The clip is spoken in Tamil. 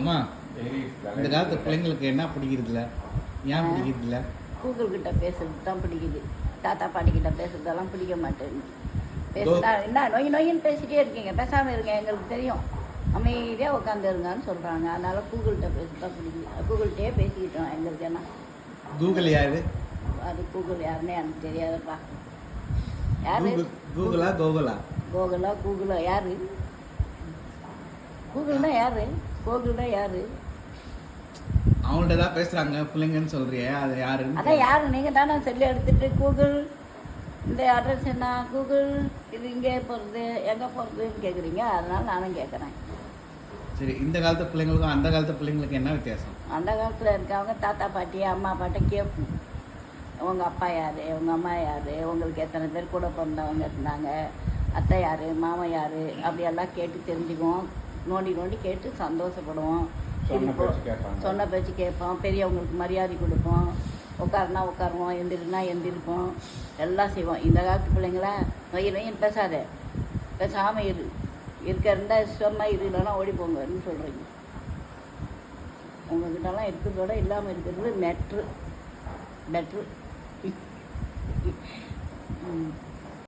அம்மா இந்த காலத்து பிள்ளைங்களுக்கு என்ன பிடிக்கிறதில்ல, ஏன் பிடிக்கிறதில்ல? கூகுள் கிட்ட பேசுறது தான் பிடிக்குது. தாத்தா பாட்டி கிட்ட பேசுறதெல்லாம் பிடிக்க மாட்டேங்குது. பேசுனா என்ன நொய் நொயின்னு பேசிட்டே இருக்கீங்க, பேசாமல் இருங்க, எங்களுக்கு தெரியும், அமைதியாக உட்காந்துருங்கன்னு சொல்கிறாங்க. அதனால் கூகுள்கிட்ட பேசுறது தான் பிடிக்குது. கூகுள்கிட்டயே பேசிக்கிட்டோம். எங்களுக்கு என்ன கூகுள் யாரு? அது கூகுள் யாருன்னே எனக்கு தெரியாதுப்பா. யாரு? கூகுளா கோகுலா? கூகுளா யாரு? கூகுள்னா யாரு? கூகுள்னா யாரு? அவங்கள்ட்ட தான் பேசுகிறாங்க பிள்ளைங்கன்னு சொல்கிறியே, அது யாரு? அதான் யாரு? நீங்கள் தானே செல்லு எடுத்துகிட்டு கூகுள் இந்த அட்ரஸ் என்ன, கூகுள் இது இங்கே போகிறது எங்கே போகிறதுன்னு கேட்குறீங்க. அதனால் நானும் கேட்குறேன். சரி, இந்த காலத்து பிள்ளைங்களுக்கும் அந்த காலத்து பிள்ளைங்களுக்கு என்ன வித்தியாசம்? அந்த காலத்தில் இருக்கவங்க தாத்தா பாட்டி அம்மா பாட்டை கேட்போம். உங்கள் அப்பா யார், உங்கள் அம்மா யார், உங்களுக்கு எத்தனை பேர் கூட பிறந்தவங்க இருந்தாங்க, அத்தை யார், மாமா யார், அப்படியெல்லாம் கேட்டு தெரிஞ்சுக்குவோம். நோண்டி நோண்டி கேட்டு சந்தோஷப்படுவோம். சொன்ன பேச்சு கேட்போம். பெரியவங்களுக்கு மரியாதை கொடுப்போம். உட்காருனா உட்காருவோம், எந்திரினா எந்திரிப்போம், எல்லாம் செய்வோம். இந்த காலத்து பிள்ளைங்களா நொய்யன்னு பேசாத, பேசாமல் இருந்தா சொன்னா இல்லைன்னா ஓடி போங்கன்னு சொல்கிறீங்க. உங்ககிட்டலாம் இருக்கிறதோட இல்லாமல் இருக்கிறது பெட்ரு.